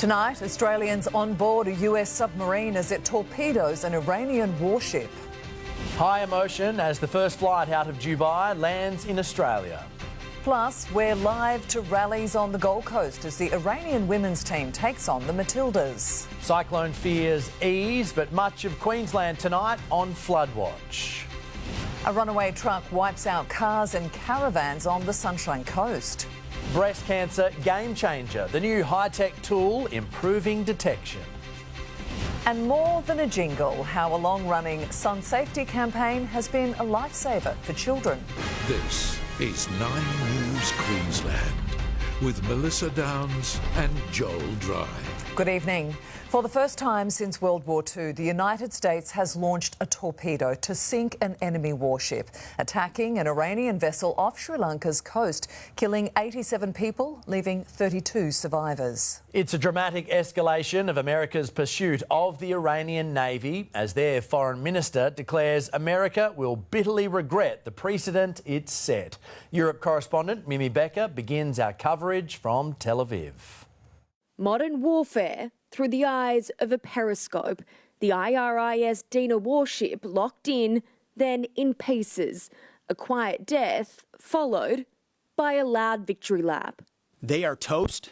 Tonight, Australians on board a US submarine as it torpedoes an Iranian warship. High emotion as the first flight out of Dubai lands in Australia. Plus, we're live to rallies on the Gold Coast as the Iranian women's team takes on the Matildas. Cyclone fears ease, but much of Queensland tonight on flood watch. A runaway truck wipes out cars and caravans on the Sunshine Coast. Breast cancer game changer, the new high-tech tool improving detection. And more than a jingle, how a long-running sun safety campaign has been a lifesaver for children. This is 9 News Queensland with Melissa Downs and Joel Dry. Good evening. For the first time since World War II, the United States has launched a torpedo to sink an enemy warship, attacking an Iranian vessel off Sri Lanka's coast, killing 87 people, leaving 32 survivors. It's a dramatic escalation of America's pursuit of the Iranian Navy as their foreign minister declares America will bitterly regret the precedent it set. Europe correspondent Mimi Becker begins our coverage from Tel Aviv. Modern warfare through the eyes of a periscope. The IRIS Dina warship locked in, then in pieces. A quiet death followed by a loud victory lap. They are toast,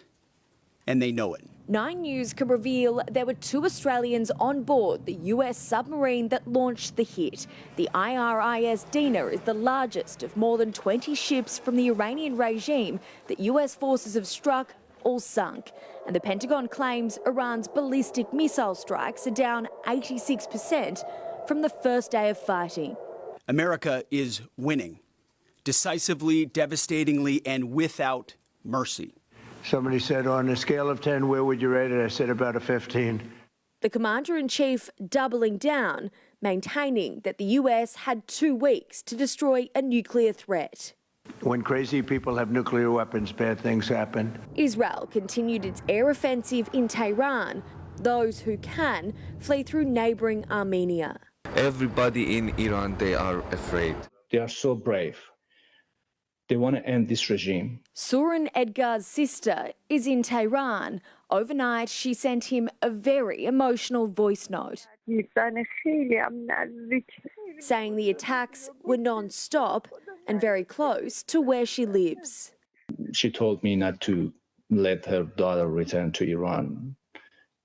and they know it. 9 News can reveal there were 2 Australians on board the US submarine that launched the hit. The IRIS Dina is the largest of more than 20 ships from the Iranian regime that US forces have struck, all sunk. And the Pentagon claims Iran's ballistic missile strikes are down 86% from the first day of fighting. America is winning, decisively, devastatingly, and without mercy. Somebody said, on a scale of 10, where would you rate it? I said about a 15. The Commander-in-Chief doubling down, maintaining that the US had 2 weeks to destroy a nuclear threat. When crazy people have nuclear weapons, bad things happen. Israel continued its air offensive in Tehran. Those who can flee through neighbouring Armenia. Everybody in Iran, they are afraid. They are so brave. They want to end this regime. Suran Edgar's sister is in Tehran. Overnight, she sent him a very emotional voice note, saying the attacks were non-stop and very close to where she lives. She told me not to let her daughter return to Iran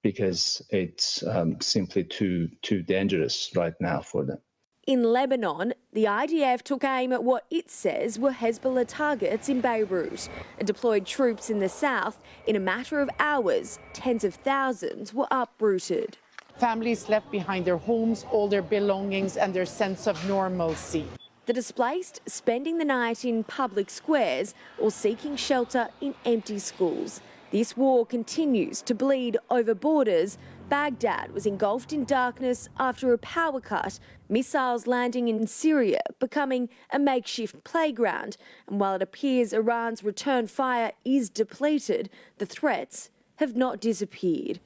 because it's simply too dangerous right now for them. In Lebanon, the IDF took aim at what it says were Hezbollah targets in Beirut and deployed troops in the south. In a matter of hours, tens of thousands were uprooted. Families left behind their homes, all their belongings and their sense of normalcy. The displaced spending the night in public squares or seeking shelter in empty schools. This war continues to bleed over borders. Baghdad was engulfed in darkness after a power cut, missiles landing in Syria becoming a makeshift playground. And while it appears Iran's return fire is depleted, the threats have not disappeared.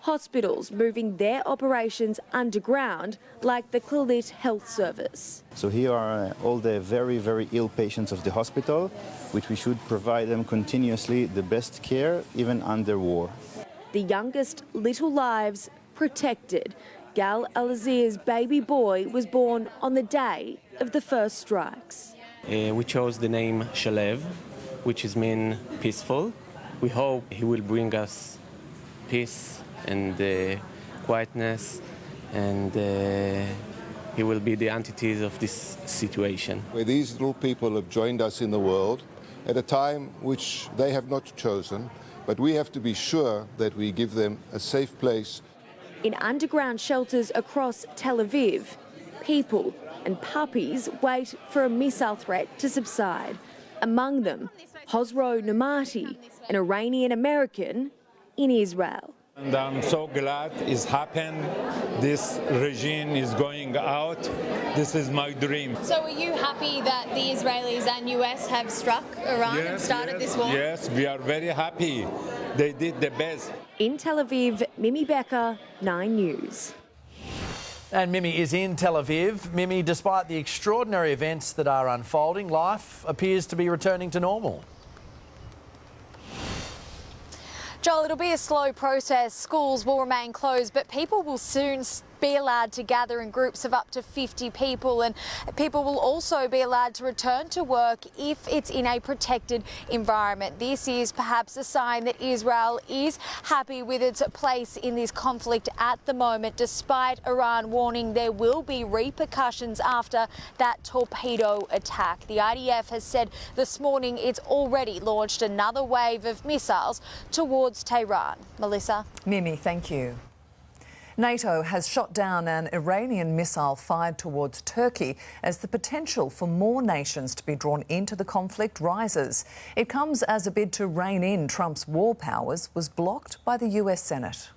Hospitals moving their operations underground, like the Khalid Health Service. So here are all the very, very ill patients of the hospital, which we should provide them continuously the best care, even under war. The youngest little lives protected. Gal Al-Azir's baby boy was born on the day of the first strikes. We chose the name Shalev, which is mean peaceful. We hope he will bring us peace and quietness, and he will be the antithesis of this situation. Where these little people have joined us in the world at a time which they have not chosen, but we have to be sure that we give them a safe place. In underground shelters across Tel Aviv, people and puppies wait for a missile threat to subside. Among them, Hosro Namati, an Iranian-American in Israel. And I'm so glad it's happened. This regime is going out. This is my dream. So are you happy that the Israelis and US have struck Iran and started this war? Yes, we are very happy. They did the best. In Tel Aviv, Mimi Becker, 9 News. And Mimi is in Tel Aviv. Mimi, despite the extraordinary events that are unfolding, life appears to be returning to normal. Joel, it'll be a slow process. Schools will remain closed, but people will soon be allowed to gather in groups of up to 50 people, and people will also be allowed to return to work if it's in a protected environment. This is perhaps a sign that Israel is happy with its place in this conflict at the moment, despite Iran warning there will be repercussions after that torpedo attack. The IDF has said this morning it's already launched another wave of missiles towards Tehran. Melissa? Mimi, thank you. NATO has shot down an Iranian missile fired towards Turkey as the potential for more nations to be drawn into the conflict rises. It comes as a bid to rein in Trump's war powers was blocked by the US Senate.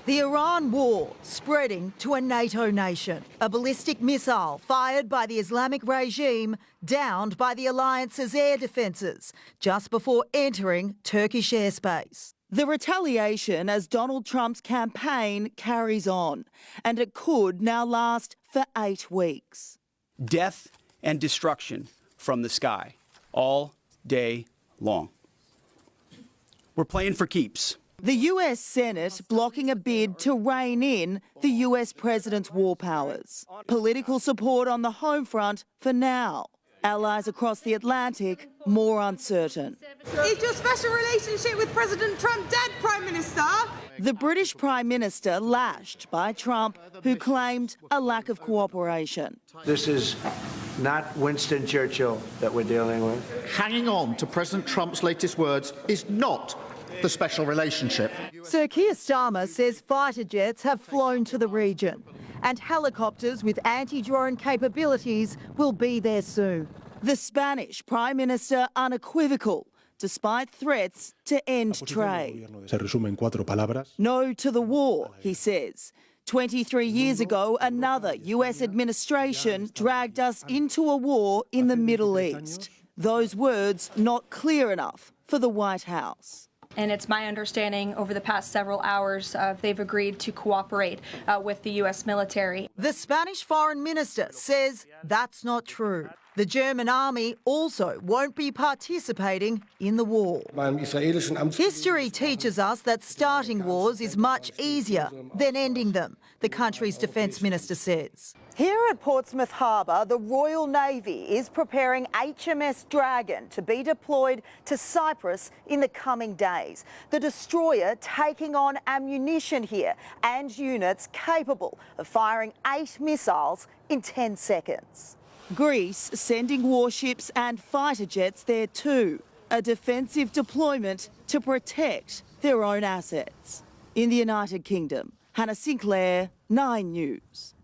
The Iran war spreading to a NATO nation. A ballistic missile fired by the Islamic regime downed by the alliance's air defences just before entering Turkish airspace. The retaliation as Donald Trump's campaign carries on, and it could now last for 8 weeks. Death and destruction from the sky all day long. We're playing for keeps. The US Senate blocking a bid to rein in the US president's war powers. Political support on the home front for now. Allies across the Atlantic more uncertain. Is your special relationship with President Trump dead, Prime Minister? The British Prime Minister lashed by Trump, who claimed a lack of cooperation. This is not Winston Churchill that we're dealing with. Hanging on to President Trump's latest words is not the special relationship. Sir Keir Starmer says fighter jets have flown to the region and helicopters with anti-drone capabilities will be there soon. The Spanish Prime Minister unequivocal, despite threats to end trade. No to the war, he says. 23 years ago, another US administration dragged us into a war in the Middle East. Those words not clear enough for the White House. And it's my understanding over the past several hours they've agreed to cooperate with the US military. The Spanish foreign minister says that's not true. The German army also won't be participating in the war. History teaches us that starting wars is much easier than ending them, the country's defence minister says. Here at Portsmouth Harbour, the Royal Navy is preparing HMS Dragon to be deployed to Cyprus in the coming days. The destroyer taking on ammunition here and units capable of firing 8 missiles in 10 seconds. Greece sending warships and fighter jets there too, a defensive deployment to protect their own assets. In the United Kingdom, Hannah Sinclair, 9 News.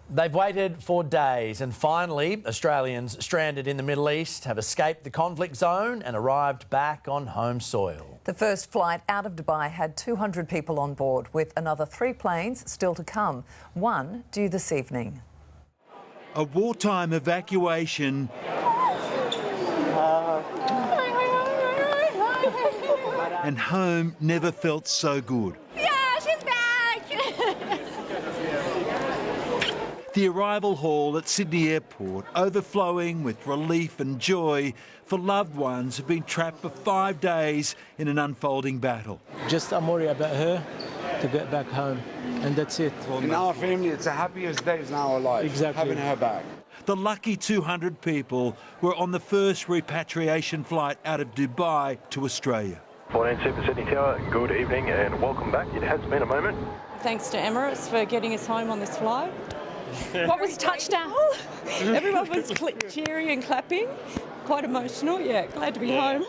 They've waited for days and finally Australians stranded in the Middle East have escaped the conflict zone and arrived back on home soil. The first flight out of Dubai had 200 people on board, with another 3 planes still to come, one due this evening. A wartime evacuation and home never felt so good. Yeah, she's back! The arrival hall at Sydney Airport overflowing with relief and joy for loved ones who've been trapped for 5 days in an unfolding battle. I'm worried about her to get back home, and that's it. In our family, it's the happiest days in our life, exactly. having her back. The lucky 200 people were on the first repatriation flight out of Dubai to Australia. 14 Super Sydney Tower, good evening and welcome back. It has been a moment. Thanks to Emirates for getting us home on this flight. What was touchdown? Everyone was cheering and clapping. Quite emotional, yeah, glad to be home.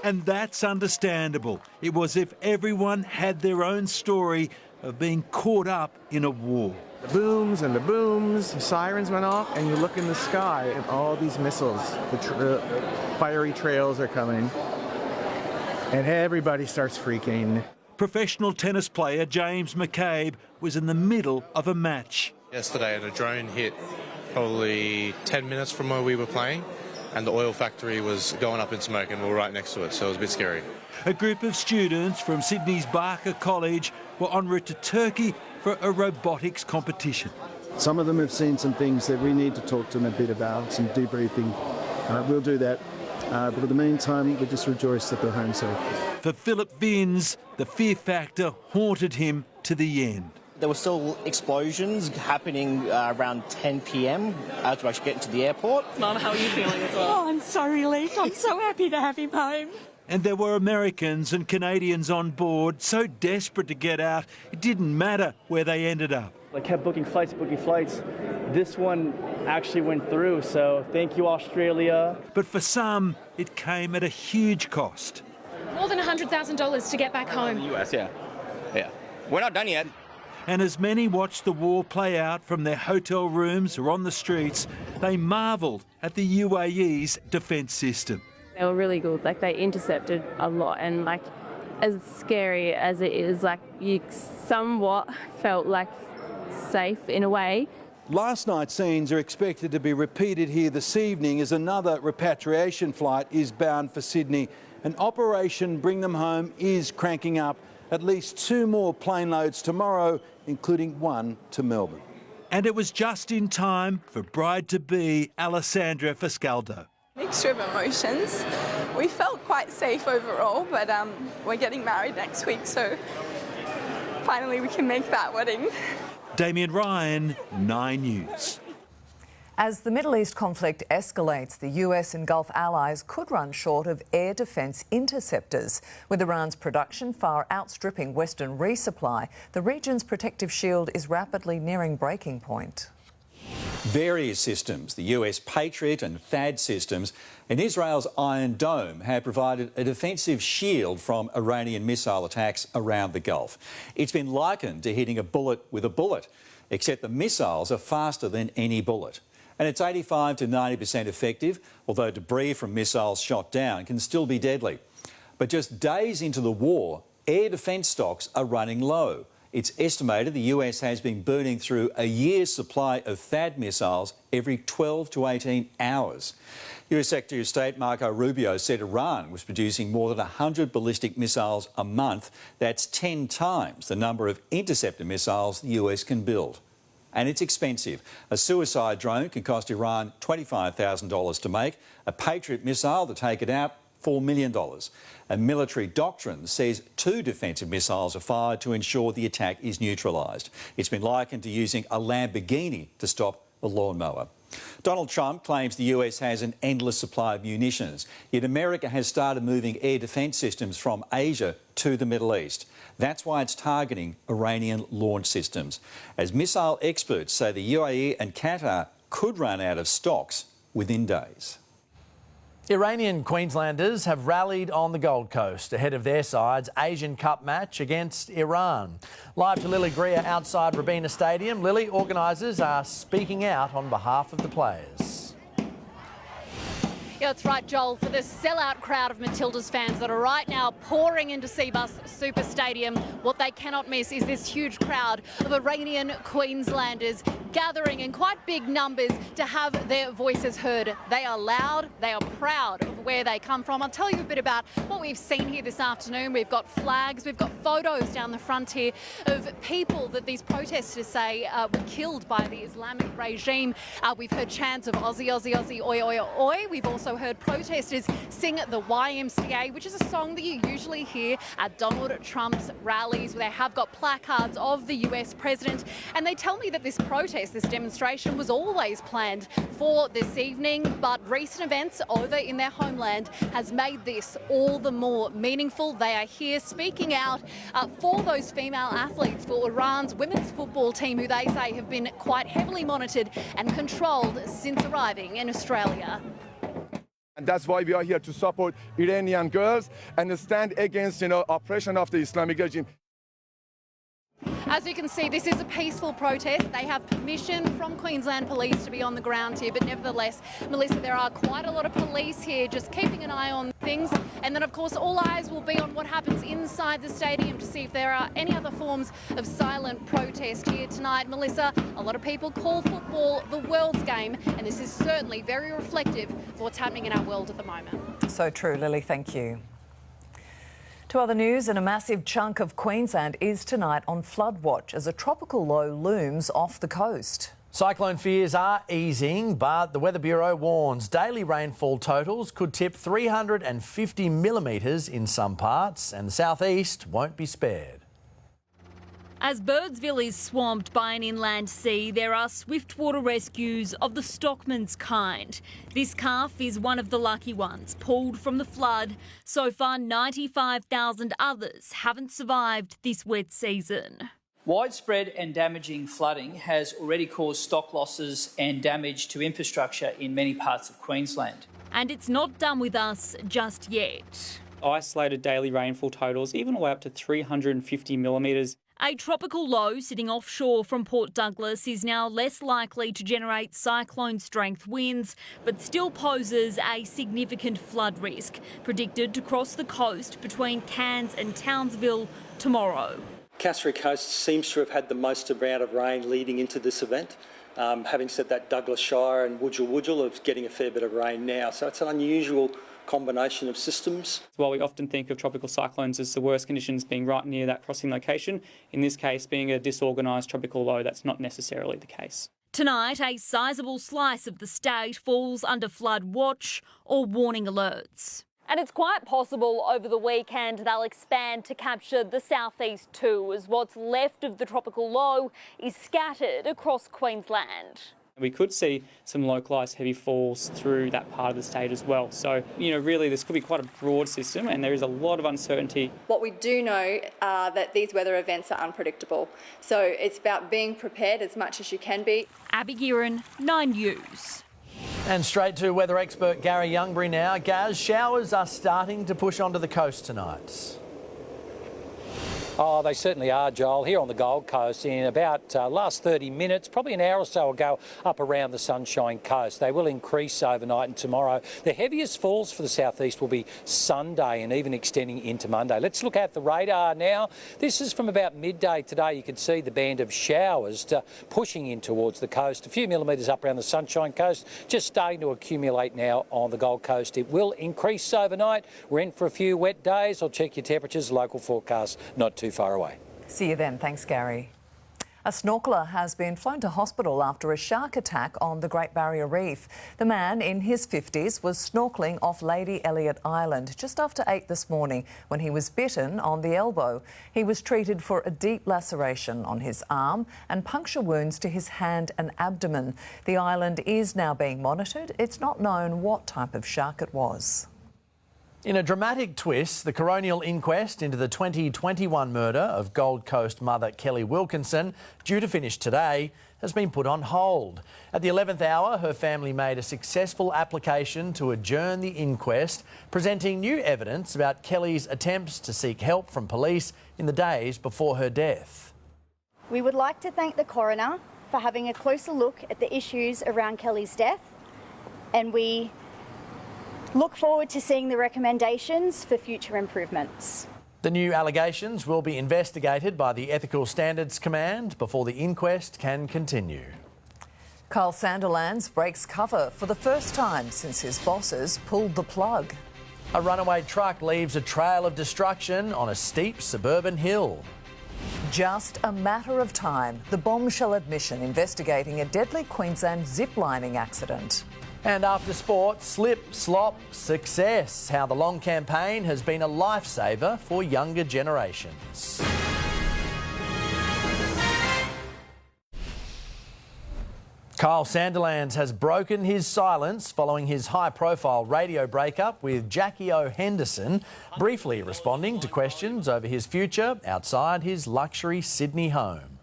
And that's understandable. It was as if everyone had their own story of being caught up in a war. The booms and the booms, the sirens went off, and you look in the sky and all these missiles, the fiery trails are coming, and everybody starts freaking. Professional tennis player James McCabe was in the middle of a match. Yesterday, a drone hit probably 10 minutes from where we were playing, and the oil factory was going up in smoke and we were right next to it, so it was a bit scary. A group of students from Sydney's Barker College were en route to Turkey for a robotics competition. Some of them have seen some things that we need to talk to them a bit about, some debriefing. We'll do that But in the meantime, we just rejoice that they're home safe. For Philip Vins, the fear factor haunted him to the end. There were still explosions happening around 10 p.m. as we actually get into the airport. Mum, how are you feeling as well? Oh, I'm so relieved. I'm so happy to have him home. And there were Americans and Canadians on board, so desperate to get out, it didn't matter where they ended up. I kept booking flights. This one actually went through, so thank you, Australia. But for some, it came at a huge cost. More than $100,000 to get back home. The US, yeah. We're not done yet. And as many watched the war play out from their hotel rooms or on the streets, they marvelled at the UAE's defence system. They were really good, like they intercepted a lot, and like as scary as it is, like you somewhat felt like safe in a way. Last night's scenes are expected to be repeated here this evening as another repatriation flight is bound for Sydney. An Operation Bring Them Home is cranking up. At least 2 more plane loads tomorrow, including one to Melbourne. And it was just in time for bride-to-be Alessandra Fiscaldo. Mixture of emotions. We felt quite safe overall, but we're getting married next week, so finally we can make that wedding. Damien Ryan, 9 News. As the Middle East conflict escalates, the US and Gulf allies could run short of air defence interceptors. With Iran's production far outstripping Western resupply, the region's protective shield is rapidly nearing breaking point. Various systems, the US Patriot and THAAD systems, and Israel's Iron Dome have provided a defensive shield from Iranian missile attacks around the Gulf. It's been likened to hitting a bullet with a bullet, except the missiles are faster than any bullet. And it's 85 to 90% effective, although debris from missiles shot down can still be deadly. But just days into the war, air defence stocks are running low. It's estimated the US has been burning through a year's supply of THAAD missiles every 12 to 18 hours. US Secretary of State Marco Rubio said Iran was producing more than 100 ballistic missiles a month. That's 10 times the number of interceptor missiles the US can build. And it's expensive. A suicide drone can cost Iran $25,000 to make. A Patriot missile to take it out, $4 million. A military doctrine says 2 defensive missiles are fired to ensure the attack is neutralised. It's been likened to using a Lamborghini to stop a lawnmower. Donald Trump claims the US has an endless supply of munitions, yet America has started moving air defence systems from Asia to the Middle East. That's why it's targeting Iranian launch systems, as missile experts say the UAE and Qatar could run out of stocks within days. Iranian Queenslanders have rallied on the Gold Coast ahead of their side's Asian Cup match against Iran. Live to Lily Greer outside Robina Stadium, Lily, organisers are speaking out on behalf of the players. Yeah, that's right, Joel, for the sellout crowd of Matilda's fans that are right now pouring into Cbus Super Stadium. What they cannot miss is this huge crowd of Iranian Queenslanders gathering in quite big numbers to have their voices heard. They are loud, they are proud of where they come from. I'll tell you a bit about what we've seen here this afternoon. We've got flags, we've got photos down the front here of people that these protesters say were killed by the Islamic regime. We've heard chants of Aussie, Aussie, Aussie, oi, oi, oi. We've also heard protesters sing the YMCA, which is a song that you usually hear at Donald Trump's rallies, where they have got placards of the US president. And they tell me that this protest, this demonstration, was always planned for this evening, but recent events over in their homeland has made this all the more meaningful. They are here speaking out for those female athletes, for Iran's women's football team, who they say have been quite heavily monitored and controlled since arriving in Australia. And that's why we are here to support Iranian girls and stand against, oppression of the Islamic regime. As you can see, this is a peaceful protest. They have permission from Queensland Police to be on the ground here, but nevertheless, Melissa, there are quite a lot of police here just keeping an eye on things. And then, of course, all eyes will be on what happens inside the stadium to see if there are any other forms of silent protest here tonight. Melissa, a lot of people call football the world's game, and this is certainly very reflective of what's happening in our world at the moment. So true, Lily, thank you. To other news, and a massive chunk of Queensland is tonight on flood watch as a tropical low looms off the coast. Cyclone fears are easing, but the Weather Bureau warns daily rainfall totals could tip 350 millimetres in some parts, and the southeast won't be spared. As Birdsville is swamped by an inland sea, there are swiftwater rescues of the stockman's kind. This calf is one of the lucky ones, pulled from the flood. So far, 95,000 others haven't survived this wet season. Widespread and damaging flooding has already caused stock losses and damage to infrastructure in many parts of Queensland. And it's not done with us just yet. Isolated daily rainfall totals, even all the way up to 350 millimetres. A tropical low sitting offshore from Port Douglas is now less likely to generate cyclone-strength winds, but still poses a significant flood risk, predicted to cross the coast between Cairns and Townsville tomorrow. Cassowary Coast seems to have had the most amount of rain leading into this event. Having said that, Douglas Shire and Wudjil are getting a fair bit of rain now, so it's an unusual combination of systems. While we often think of tropical cyclones as the worst conditions being right near that crossing location, in this case being a disorganised tropical low, that's not necessarily the case. Tonight, a sizable slice of the state falls under flood watch or warning alerts. And it's quite possible over the weekend they'll expand to capture the southeast too, as what's left of the tropical low is scattered across Queensland. We could see some localised heavy falls through that part of the state as well. So, really this could be quite a broad system and there is a lot of uncertainty. What we do know are that these weather events are unpredictable. So it's about being prepared as much as you can be. Abby Guerin, 9 News. And straight to weather expert Garry Youngberry now. Gaz, showers are starting to push onto the coast tonight. Oh, they certainly are, Joel. Here on the Gold Coast, in about last 30 minutes, probably an hour or so will go up around the Sunshine Coast. They will increase overnight and tomorrow. The heaviest falls for the southeast will be Sunday and even extending into Monday. Let's look at the radar now. This is from about midday today. You can see the band of showers pushing in towards the coast. A few millimetres up around the Sunshine Coast, just starting to accumulate now on the Gold Coast. It will increase overnight. We're in for a few wet days. I'll check your temperatures, local forecast, not too far away. See you then. Thanks, Garry. A snorkeler has been flown to hospital after a shark attack on the Great Barrier Reef. The man in his 50s was snorkelling off Lady Elliot Island just after 8 this morning when he was bitten on the elbow. He was treated for a deep laceration on his arm and puncture wounds to his hand and abdomen. The island is now being monitored. It's not known what type of shark it was. In a dramatic twist, the coronial inquest into the 2021 murder of Gold Coast mother Kelly Wilkinson, due to finish today, has been put on hold. At the 11th hour, her family made a successful application to adjourn the inquest, presenting new evidence about Kelly's attempts to seek help from police in the days before her death. We would like to thank the coroner for having a closer look at the issues around Kelly's death, and we look forward to seeing the recommendations for future improvements. The new allegations will be investigated by the Ethical Standards Command before the inquest can continue. Kyle Sandilands breaks cover for the first time since his bosses pulled the plug. A runaway truck leaves a trail of destruction on a steep suburban hill. Just a matter of time, the bombshell admission investigating a deadly Queensland ziplining accident. And after sport, slip, slop, success. How the Long campaign has been a lifesaver for younger generations. Kyle Sandilands has broken his silence following his high-profile radio breakup with Jackie O. Henderson, briefly responding to questions over his future outside his luxury Sydney home.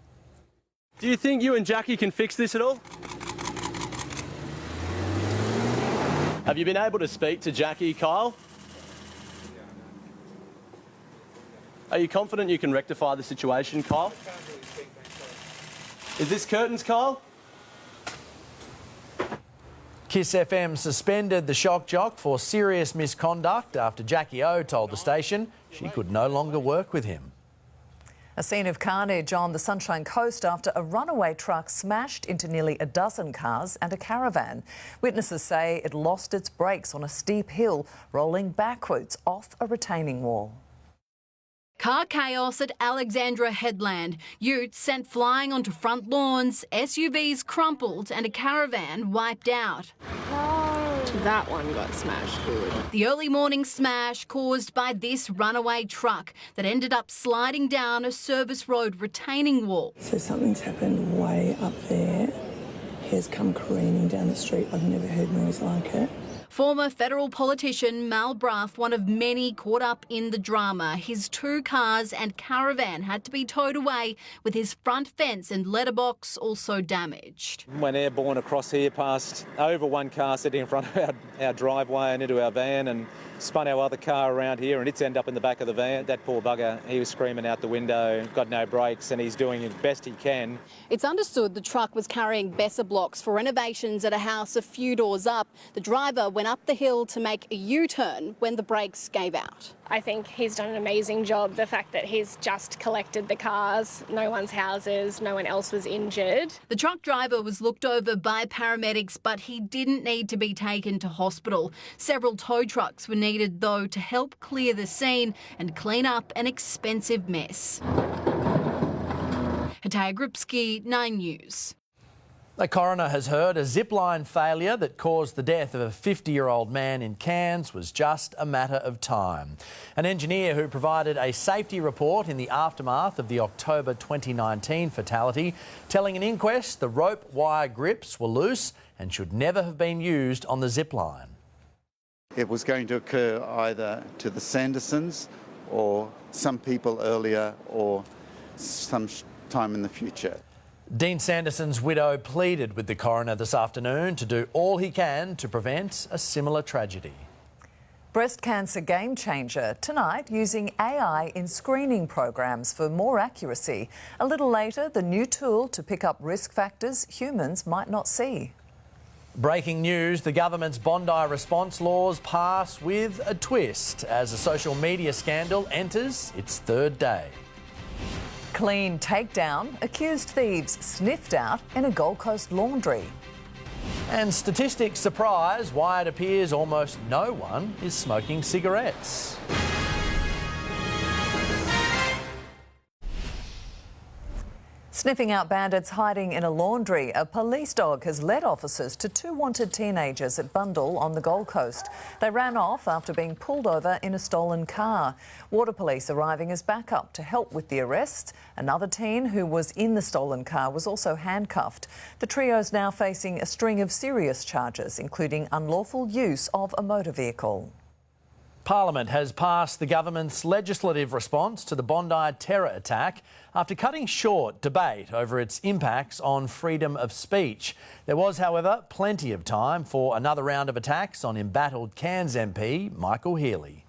Do you think you and Jackie can fix this at all? Have you been able to speak to Jackie, Kyle? Are you confident you can rectify the situation, Kyle? Is this curtains, Kyle? Kiss FM suspended the shock jock for serious misconduct after Jackie O told the station she could no longer work with him. A scene of carnage on the Sunshine Coast after a runaway truck smashed into nearly a dozen cars and a caravan. Witnesses say it lost its brakes on a steep hill, rolling backwards off a retaining wall. Car chaos at Alexandra Headland. Utes sent flying onto front lawns, SUVs crumpled and a caravan wiped out. That one got smashed good. The early morning smash caused by this runaway truck that ended up sliding down a service road retaining wall. So something's happened way up there. Has come careening down the street. I've never heard noise like it. Former federal politician Mal Brough, one of many caught up in the drama. His 2 cars and caravan had to be towed away, with his front fence and letterbox also damaged. Went airborne across here past over one car sitting in front of our driveway and into our van, and spun our other car around here, and it's ended up in the back of the van. That poor bugger, he was screaming out the window, got no brakes, and he's doing the best he can. It's understood the truck was carrying Besser blocks for renovations at a house a few doors up. The driver went up the hill to make a U-turn when the brakes gave out. I think he's done an amazing job. The fact that he's just collected the cars, no one's houses, no one else was injured. The truck driver was looked over by paramedics, but he didn't need to be taken to hospital. Several tow trucks were needed, though, to help clear the scene and clean up an expensive mess. Hataya Gripsky, 9 News. The coroner has heard a zipline failure that caused the death of a 50-year-old man in Cairns was just a matter of time. An engineer who provided a safety report in the aftermath of the October 2019 fatality, telling an inquest the rope wire grips were loose and should never have been used on the zipline. It was going to occur either to the Sandersons or some people earlier or some time in the future. Dean Sanderson's widow pleaded with the coroner this afternoon to do all he can to prevent a similar tragedy. Breast cancer game changer tonight, using AI in screening programs for more accuracy. A little later, the new tool to pick up risk factors humans might not see. Breaking news, the government's Bondi response laws pass with a twist as a social media scandal enters its 3rd day. Clean takedown, accused thieves sniffed out in a Gold Coast laundry. And statistics surprise why it appears almost no one is smoking cigarettes. Sniffing out bandits hiding in a laundry, a police dog has led officers to 2 wanted teenagers at Bundall on the Gold Coast. They ran off after being pulled over in a stolen car. Water Police arriving as backup to help with the arrest. Another teen who was in the stolen car was also handcuffed. The trio's now facing a string of serious charges, including unlawful use of a motor vehicle. Parliament has passed the government's legislative response to the Bondi terror attack after cutting short debate over its impacts on freedom of speech. There was, however, plenty of time for another round of attacks on embattled Cairns MP Michael Healy.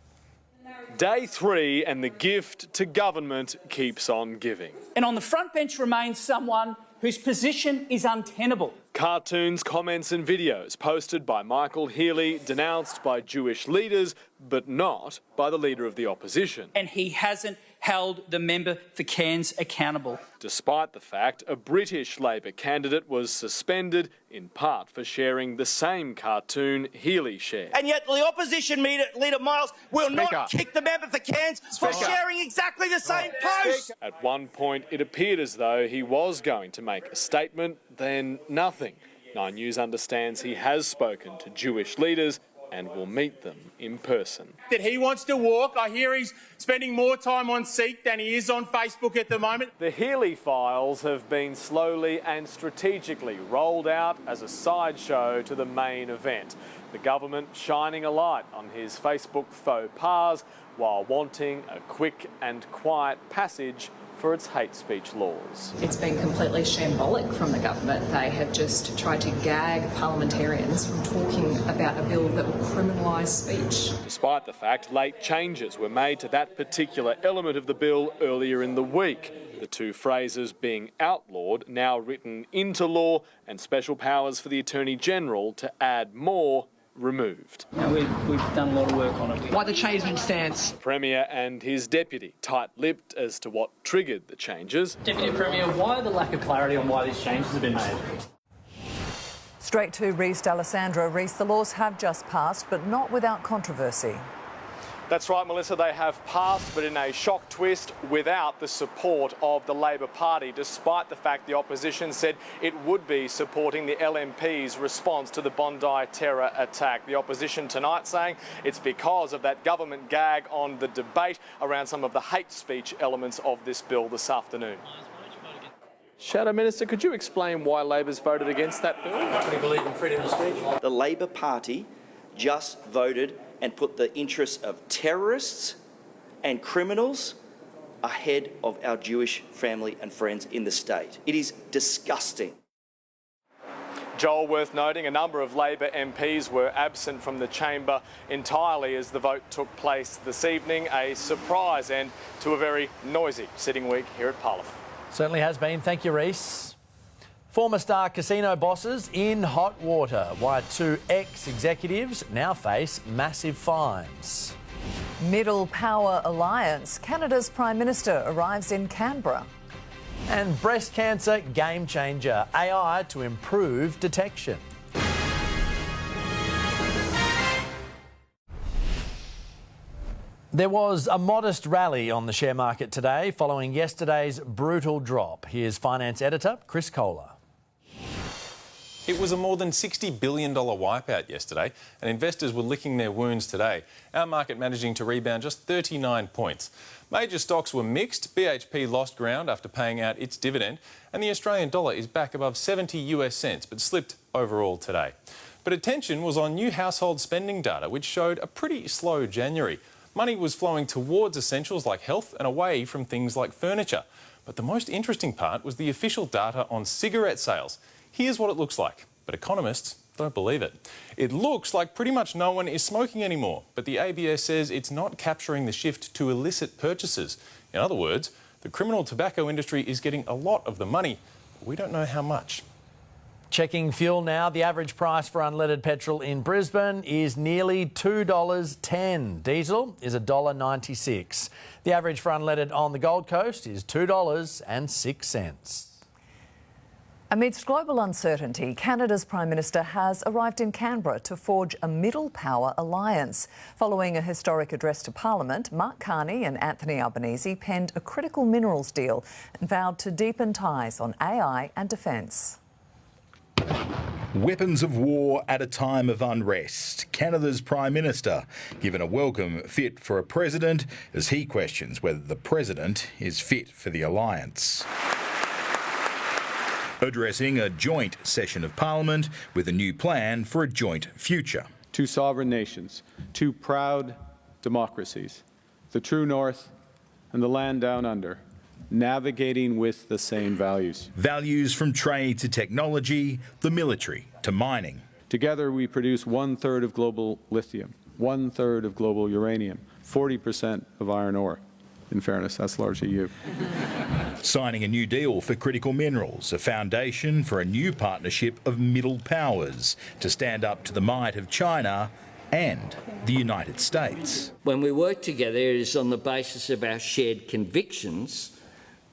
Day 3 and the gift to government keeps on giving. And on the front bench remains someone whose position is untenable. Cartoons, comments and videos posted by Michael Healy, denounced by Jewish leaders, but not by the Leader of the Opposition. And he hasn't held the member for Cairns accountable. Despite the fact a British Labor candidate was suspended, in part for sharing the same cartoon Healy shared. And yet the opposition leader Miles will not kick the member for Cairns for sharing exactly the same post. At one point, it appeared as though he was going to make a statement, then nothing. 9 News understands he has spoken to Jewish leaders and will meet them in person. That he wants to walk. I hear he's spending more time on Seek than he is on Facebook at the moment. The Healy files have been slowly and strategically rolled out as a sideshow to the main event. The government shining a light on his Facebook faux pas while wanting a quick and quiet passage for its hate speech laws. It's been completely shambolic from the government. They have just tried to gag parliamentarians from talking about a bill that will criminalise speech. Despite the fact late changes were made to that particular element of the bill earlier in the week. The 2 phrases being outlawed now written into law, and special powers for the Attorney-General to add more removed. Now we've done a lot of work on it. Why the change in stance? The Premier and his deputy tight-lipped as to what triggered the changes. Deputy Premier, why the lack of clarity on why these changes have been made? Straight to Reece D'Alessandro. Reece, the laws have just passed, but not without controversy. That's right, Melissa, they have passed, but in a shock twist without the support of the Labor Party, despite the fact the opposition said it would be supporting the LNP's response to the Bondi terror attack. The opposition tonight saying it's because of that government gag on the debate around some of the hate speech elements of this bill this afternoon. Shadow Minister, could you explain why Labor's voted against that bill? We believe in freedom of speech. The Labor Party just voted and put the interests of terrorists and criminals ahead of our Jewish family and friends in the state. It is disgusting. Joel, worth noting, a number of Labor MPs were absent from the chamber entirely as the vote took place this evening. A surprise end to a very noisy sitting week here at Parliament. Certainly has been. Thank you, Reece. Former star casino bosses in hot water. Why two ex-executives now face massive fines. Middle Power Alliance. Canada's Prime Minister arrives in Canberra. And breast cancer game changer. AI to improve detection. There was a modest rally on the share market today following yesterday's brutal drop. Here's finance editor Chris Kohler. It was a more than $60 billion wipeout yesterday, and investors were licking their wounds today. Our market managing to rebound just 39 points. Major stocks were mixed. BHP lost ground after paying out its dividend, and the Australian dollar is back above 70 US cents, but slipped overall today. But attention was on new household spending data, which showed a pretty slow January. Money was flowing towards essentials like health and away from things like furniture. But the most interesting part was the official data on cigarette sales. Here's what it looks like, but economists don't believe it. It looks like pretty much no one is smoking anymore, but the ABS says it's not capturing the shift to illicit purchases. In other words, the criminal tobacco industry is getting a lot of the money, but we don't know how much. Checking fuel now. The average price for unleaded petrol in Brisbane is nearly $2.10. Diesel is $1.96. The average for unleaded on the Gold Coast is $2.06. Amidst global uncertainty, Canada's Prime Minister has arrived in Canberra to forge a middle power alliance. Following a historic address to Parliament, Mark Carney and Anthony Albanese penned a critical minerals deal and vowed to deepen ties on AI and defence. Weapons of war at a time of unrest. Canada's Prime Minister given a welcome fit for a president as he questions whether the president is fit for the alliance. Addressing a joint session of Parliament with a new plan for a joint future. Two sovereign nations, two proud democracies, the true north and the land down under, navigating with the same values. Values from trade to technology, the military to mining. Together we produce 1/3 of global lithium, 1/3 of global uranium, 40% of iron ore. In fairness, that's largely you. Signing a new deal for critical minerals, a foundation for a new partnership of middle powers to stand up to the might of China and the United States. When we work together, it is on the basis of our shared convictions,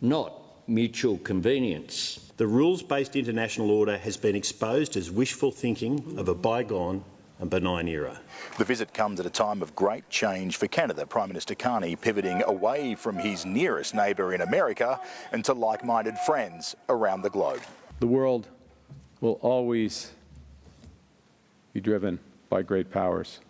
not mutual convenience. The rules-based international order has been exposed as wishful thinking of a bygone and benign era. The visit comes at a time of great change for Canada. Prime Minister Carney pivoting away from his nearest neighbour in America and to like-minded friends around the globe. The world will always be driven by great powers,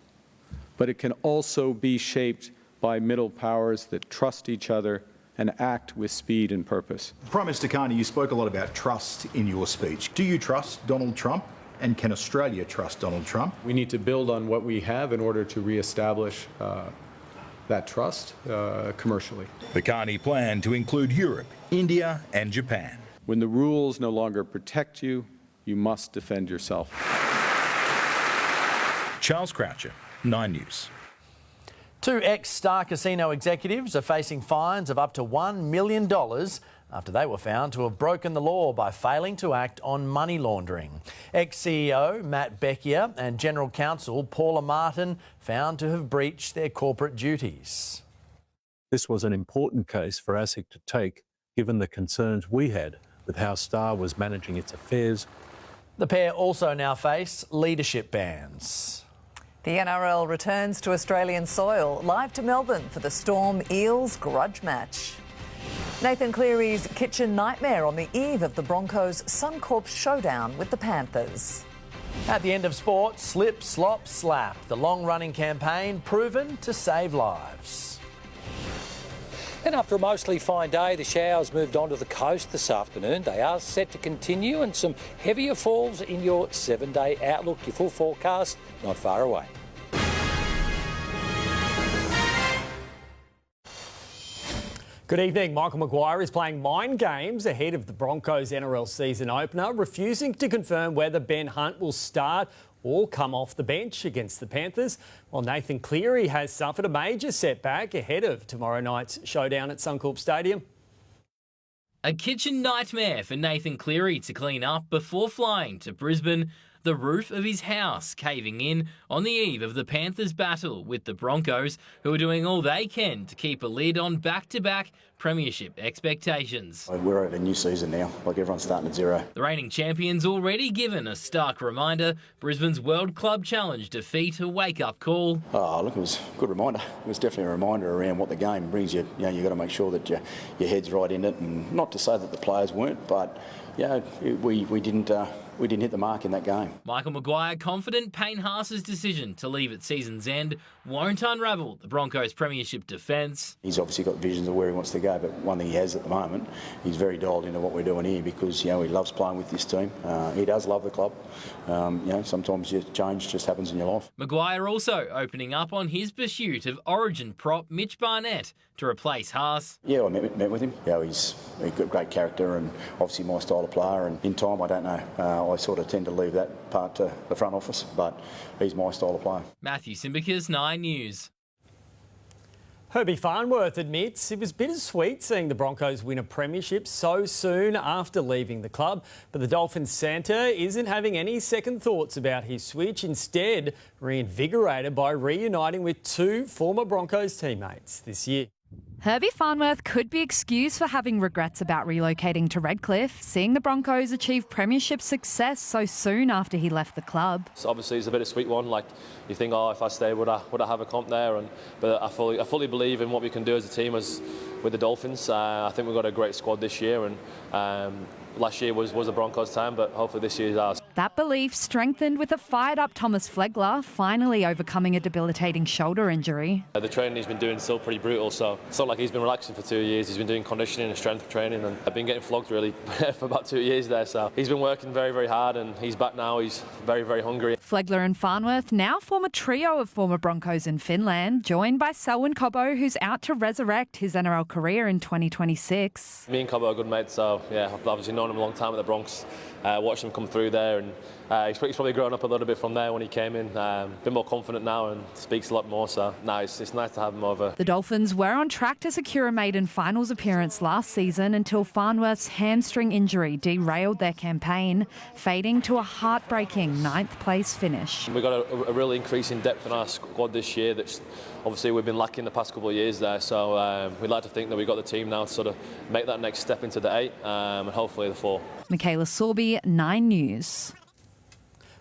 but it can also be shaped by middle powers that trust each other and act with speed and purpose. Prime Minister Carney, you spoke a lot about trust in your speech. Do you trust Donald Trump? And can Australia trust Donald Trump? We need to build on what we have in order to re-establish that trust commercially. The Carney plan to include Europe, India and Japan. When the rules no longer protect you, you must defend yourself. Charles Croucher, 9 News. Two ex-Star Casino executives are facing fines of up to $1 million after they were found to have broken the law by failing to act on money laundering. Ex-CEO Matt Beckier and General Counsel Paula Martin found to have breached their corporate duties. This was an important case for ASIC to take, given the concerns we had with how Star was managing its affairs. The pair also now face leadership bans. The NRL returns to Australian soil, live to Melbourne for the Storm Eels grudge match. Nathan Cleary's kitchen nightmare on the eve of the Broncos' Suncorp showdown with the Panthers. At the end of sport, slip, slop, slap. The long-running campaign proven to save lives. And after a mostly fine day, the showers moved onto the coast this afternoon. They are set to continue, and some heavier falls in your 7-day outlook. Your full forecast not far away. Good evening. Michael Maguire is playing mind games ahead of the Broncos NRL season opener, refusing to confirm whether Ben Hunt will start or come off the bench against the Panthers, while Nathan Cleary has suffered a major setback ahead of tomorrow night's showdown at Suncorp Stadium. A kitchen nightmare for Nathan Cleary to clean up before flying to Brisbane, the roof of his house caving in on the eve of the Panthers' battle with the Broncos, who are doing all they can to keep a lid on back-to-back premiership expectations. We're at a new season now, like everyone's starting at zero. The reigning champions already given a stark reminder, Brisbane's World Club Challenge defeat a wake-up call. Oh, look, it was a good reminder. It was definitely a reminder around what the game brings you. You know, you've got to make sure that your head's right in it, and not to say that the players weren't, but we didn't hit the mark in that game. Michael Maguire confident Payne Haas's decision to leave at season's end won't unravel the Broncos' premiership defence. He's obviously got visions of where he wants to go, but one thing he has at the moment, he's very dialed into what we're doing here because, he loves playing with this team. He does love the club. Sometimes change just happens in your life. Maguire also opening up on his pursuit of Origin prop Mitch Barnett to replace Haas. Yeah, I met with him. He's got great character and obviously my style of player, and in time, I don't know. I sort of tend to leave that part to the front office, but he's my style of player. Matthew Simbicas, 9 News. Herbie Farnworth admits it was bittersweet seeing the Broncos win a premiership so soon after leaving the club, but the Dolphins Santa isn't having any second thoughts about his switch, instead reinvigorated by reuniting with 2 former Broncos teammates this year. Herbie Farnworth could be excused for having regrets about relocating to Redcliffe, seeing the Broncos achieve premiership success so soon after he left the club. So obviously it's a bittersweet one. Like you think, if I stay, would I have a comp there? But I fully believe in what we can do as a team with the Dolphins. I think we've got a great squad this year, and last year was the Broncos' time, but hopefully this year is ours. That belief strengthened with a fired-up Thomas Flegler finally overcoming a debilitating shoulder injury. The training he's been doing is still pretty brutal, so it's not like he's been relaxing for 2 years. He's been doing conditioning and strength training, and I've been getting flogged really for about 2 years there. So he's been working very, very hard, and he's back now. He's very, very hungry. Flegler and Farnworth now form a trio of former Broncos in Finland, joined by Selwyn Cobbo, who's out to resurrect his NRL career in 2026. Me and Cobbo are good mates, so I've obviously known him a long time at the Bronx. Watched him come through there, and he's probably grown up a little bit from there when he came in. Been more confident now and speaks a lot more, so it's nice to have him over. The Dolphins were on track to secure a maiden finals appearance last season until Farnworth's hamstring injury derailed their campaign, fading to a heartbreaking 9th place finish. We've got a real increase in depth in our squad this year that's obviously we've been lacking the past couple of years there, so we'd like to think that we've got the team now to sort of make that next step into the 8 and hopefully the 4. Michaela Sorby, 9 News.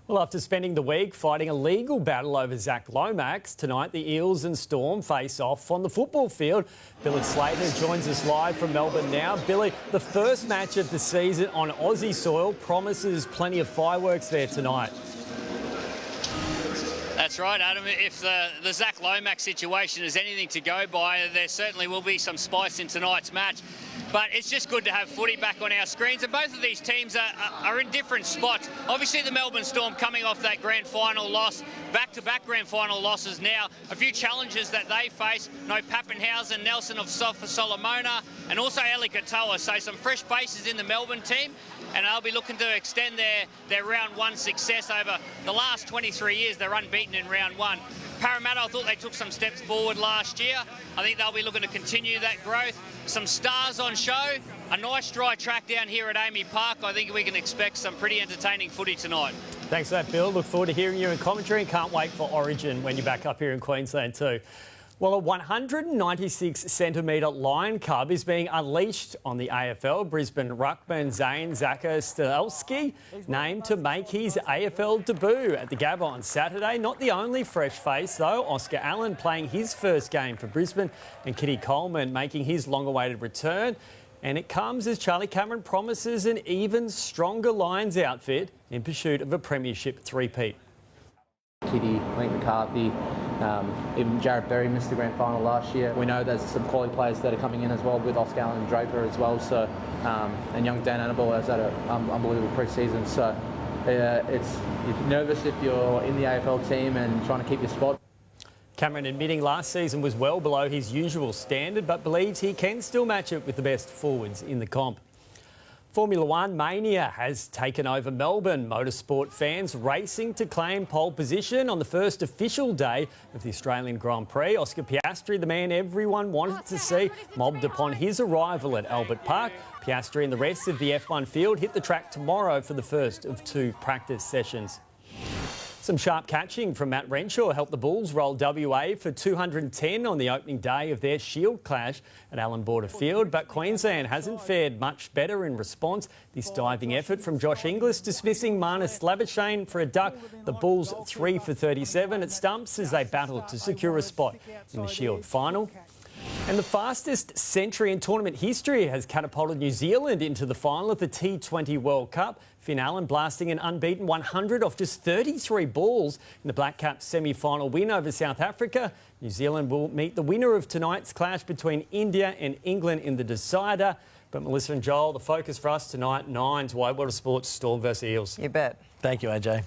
Well, after spending the week fighting a legal battle over Zach Lomax, tonight the Eels and Storm face off on the football field. Billy Slater joins us live from Melbourne now. Billy, the first match of the season on Aussie soil promises plenty of fireworks there tonight. That's right, Adam. If the Zach Lomax situation is anything to go by, there certainly will be some spice in tonight's match. But it's just good to have footy back on our screens, and both of these teams are in different spots. Obviously, the Melbourne Storm coming off that grand final loss, back-to-back grand final losses now. A few challenges that they face. No Pappenhausen, Nelson of Solomona, and also Eli Katoa. So some fresh faces in the Melbourne team, and they'll be looking to extend their round 1 success over the last 23 years. They're unbeaten in round 1. Parramatta, I thought they took some steps forward last year. I think they'll be looking to continue that growth. Some stars on show, a nice dry track down here at Amy Park. I think we can expect some pretty entertaining footy tonight. Thanks for that, Bill. Look forward to hearing you in commentary and can't wait for Origin when you're back up here in Queensland too. Well, a 196-centimetre lion cub is being unleashed on the AFL. Brisbane ruckman Zane Zakostelski named to make his AFL debut at the Gabba on Saturday. Not the only fresh face, though. Oscar Allen playing his first game for Brisbane and Kitty Coleman making his long-awaited return. And it comes as Charlie Cameron promises an even stronger Lions outfit in pursuit of a premiership three-peat. Kitty, Link McCarthy, even Jarrett Berry missed the grand final last year. We know there's some quality players that are coming in as well with Oscar Allen and Draper as well. So, and young Dan Annabelle has had an unbelievable pre-season. So, you're nervous if you're in the AFL team and trying to keep your spot. Cameron admitting last season was well below his usual standard, but believes he can still match it with the best forwards in the comp. Formula One mania has taken over Melbourne. Motorsport fans racing to claim pole position on the first official day of the Australian Grand Prix. Oscar Piastri, the man everyone wanted to see, mobbed upon his arrival at Albert Park. Piastri and the rest of the F1 field hit the track tomorrow for the first of 2 practice sessions. Some sharp catching from Matt Renshaw helped the Bulls roll WA for 210 on the opening day of their Shield clash at Allan Border Field, but Queensland hasn't fared much better in response. This diving effort from Josh Inglis dismissing Marnus Labuschagne for a duck. The Bulls 3 for 37 at stumps as they battle to secure a spot in the Shield final. And the fastest century in tournament history has catapulted New Zealand into the final of the T20 World Cup. Finn Allen blasting an unbeaten 100 off just 33 balls in the Black Caps semi-final win over South Africa. New Zealand will meet the winner of tonight's clash between India and England in the decider. But Melissa and Joel, the focus for us tonight, Nine's Whitewater Sports Storm versus Eels. You bet. Thank you, AJ.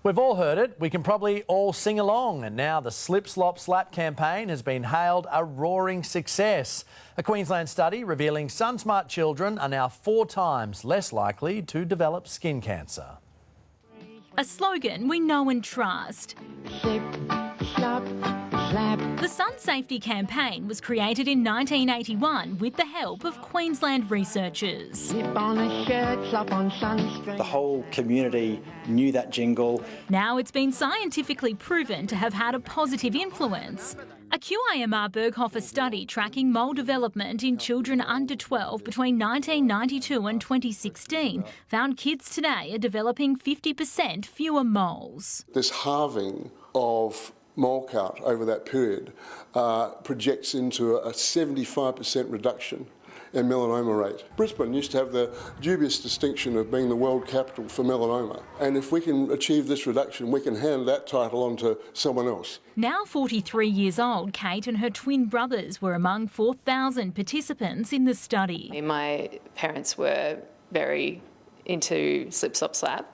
We've all heard it. We can probably all sing along. And now the Slip Slop Slap campaign has been hailed a roaring success. A Queensland study revealing sun-smart children are now 4 times less likely to develop skin cancer. A slogan we know and trust. Slip, slop, slap. The Sun Safety campaign was created in 1981 with the help of Queensland researchers. Slip on a shirt, slop on sunscreen. The whole community knew that jingle. Now it's been scientifically proven to have had a positive influence. A QAMR Berghofer study tracking mole development in children under 12 between 1992 and 2016 found kids today are developing 50% fewer moles. This halving of mole count over that period projects into a 75% reduction in melanoma rate. Brisbane used to have the dubious distinction of being the world capital for melanoma. And if we can achieve this reduction, we can hand that title on to someone else. Now 43 years old, Kate and her twin brothers were among 4,000 participants in the study. My parents were very into Slip Slop Slap,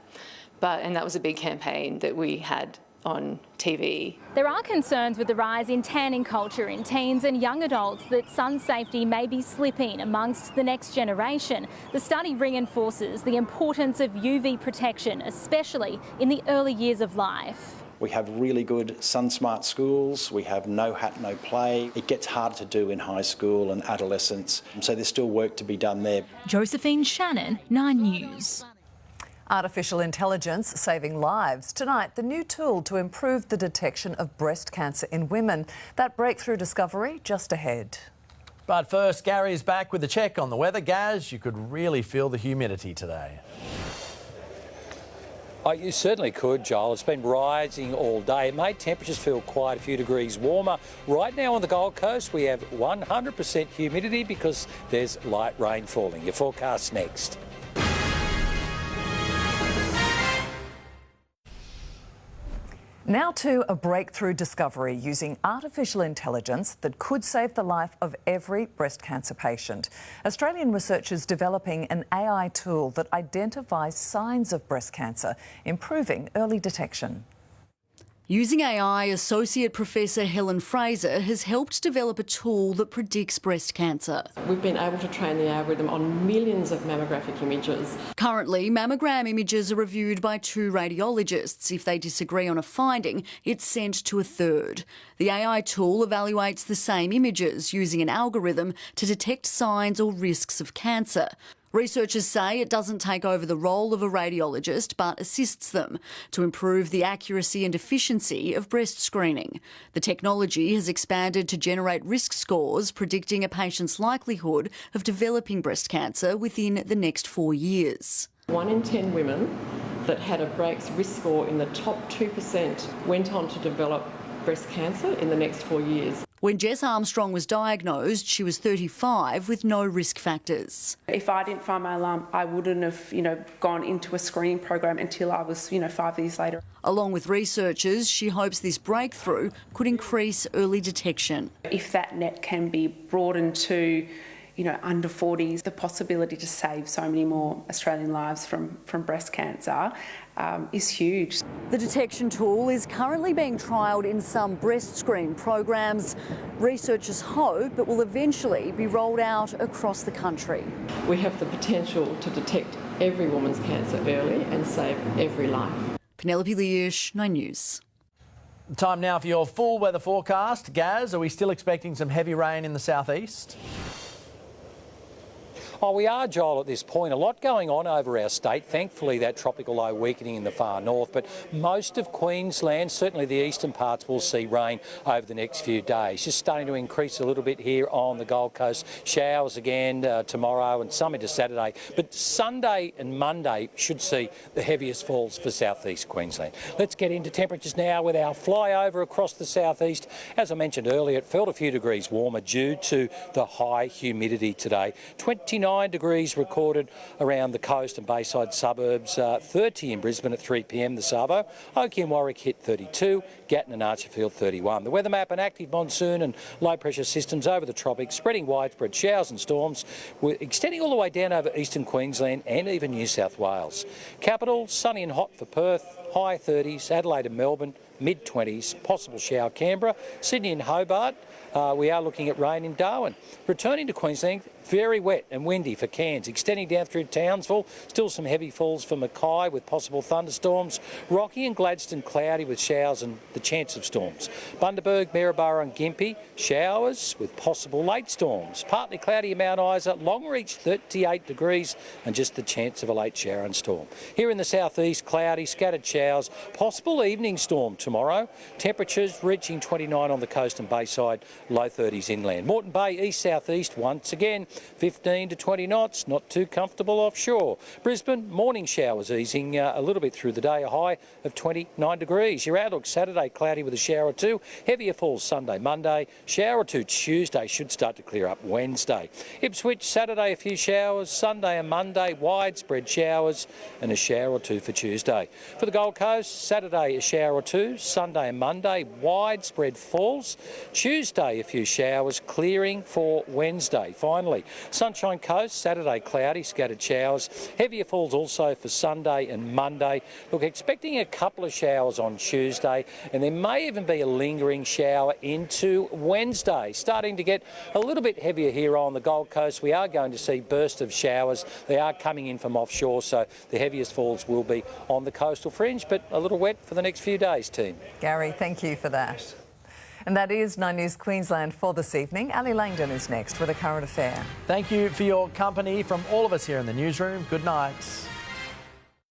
and that was a big campaign that we had on TV. There are concerns with the rise in tanning culture in teens and young adults that sun safety may be slipping amongst the next generation. The study reinforces the importance of UV protection, especially in the early years of life. We have really good sun-smart schools. We have no hat, no play. It gets harder to do in high school and adolescence, so there's still work to be done there. Josephine Shannon, 9 News. Artificial intelligence saving lives. Tonight, the new tool to improve the detection of breast cancer in women. That breakthrough discovery just ahead. But first, Garry is back with a check on the weather. Gaz, you could really feel the humidity today. Oh, you certainly could, Joel. It's been rising all day. It made temperatures feel quite a few degrees warmer. Right now on the Gold Coast, we have 100% humidity because there's light rain falling. Your forecast next. Now to a breakthrough discovery using artificial intelligence that could save the life of every breast cancer patient. Australian researchers developing an AI tool that identifies signs of breast cancer, improving early detection. Using AI, Associate Professor Helen Fraser has helped develop a tool that predicts breast cancer. We've been able to train the algorithm on millions of mammographic images. Currently, mammogram images are reviewed by 2 radiologists. If they disagree on a finding, it's sent to a third. The AI tool evaluates the same images using an algorithm to detect signs or risks of cancer. Researchers say it doesn't take over the role of a radiologist but assists them to improve the accuracy and efficiency of breast screening. The technology has expanded to generate risk scores predicting a patient's likelihood of developing breast cancer within the next 4 years. 1 in 10 women that had a breast risk score in the top 2% went on to develop breast cancer in the next 4 years. When Jess Armstrong was diagnosed, she was 35 with no risk factors. If I didn't find my lump, I wouldn't have, gone into a screening program until I was, 5 years later. Along with researchers, she hopes this breakthrough could increase early detection. If that net can be broadened to, under 40s, the possibility to save so many more Australian lives from breast cancer is huge. The detection tool is currently being trialled in some breast screen programs. Researchers hope it will eventually be rolled out across the country. We have the potential to detect every woman's cancer early and save every life. Penelope Leash, 9 News. Time now for your full weather forecast. Gaz, are we still expecting some heavy rain in the southeast? Oh, we are, Joel, at this point. A lot going on over our state. Thankfully, that tropical low weakening in the far north, but most of Queensland, certainly the eastern parts, will see rain over the next few days. Just starting to increase a little bit here on the Gold Coast. Showers again tomorrow and some into Saturday. But Sunday and Monday should see the heaviest falls for southeast Queensland. Let's get into temperatures now with our flyover across the southeast. As I mentioned earlier, it felt a few degrees warmer due to the high humidity today. 29 degrees recorded around the coast and bayside suburbs, 30 in Brisbane at 3 p.m. the Savo. Oakey and Warwick hit 32, Gatton and Archerfield 31. The weather map: an active monsoon and low pressure systems over the tropics, spreading widespread showers and storms, extending all the way down over eastern Queensland and even New South Wales. Capital, sunny and hot for Perth, high 30s, Adelaide and Melbourne, mid-20s, possible shower Canberra, Sydney and Hobart. We are looking at rain in Darwin. Returning to Queensland, very wet and windy for Cairns, extending down through Townsville. Still some heavy falls for Mackay with possible thunderstorms. Rocky and Gladstone cloudy with showers and the chance of storms. Bundaberg, Maryborough and Gympie, showers with possible late storms. Partly cloudy at Mount Isa, Longreach 38 degrees and just the chance of a late shower and storm. Here in the southeast, cloudy, scattered showers, possible evening storm tomorrow. Temperatures reaching 29 on the coast and bayside, low 30s inland. Moreton Bay, east-southeast, once again, 15 to 20 knots, not too comfortable offshore. Brisbane, morning showers easing a little bit through the day, a high of 29 degrees. Your outlook: Saturday, cloudy with a shower or two. Heavier falls Sunday, Monday. Shower or two Tuesday, should start to clear up Wednesday. Ipswich, Saturday, a few showers. Sunday and Monday, widespread showers and a shower or two for Tuesday. For the Gold Coast, Saturday, a shower or two. Sunday and Monday, widespread falls. Tuesday, a few showers, clearing for Wednesday. Finally, Sunshine Coast, Saturday cloudy, scattered showers. Heavier falls also for Sunday and Monday. Look, expecting a couple of showers on Tuesday, and there may even be a lingering shower into Wednesday. Starting to get a little bit heavier here on the Gold Coast. We are going to see bursts of showers. They are coming in from offshore, so the heaviest falls will be on the coastal fringe, but a little wet for the next few days, team. Garry, thank you for that. And that is 9 News Queensland for this evening. Ali Langdon is next with a current affair. Thank you for your company from all of us here in the newsroom. Good night.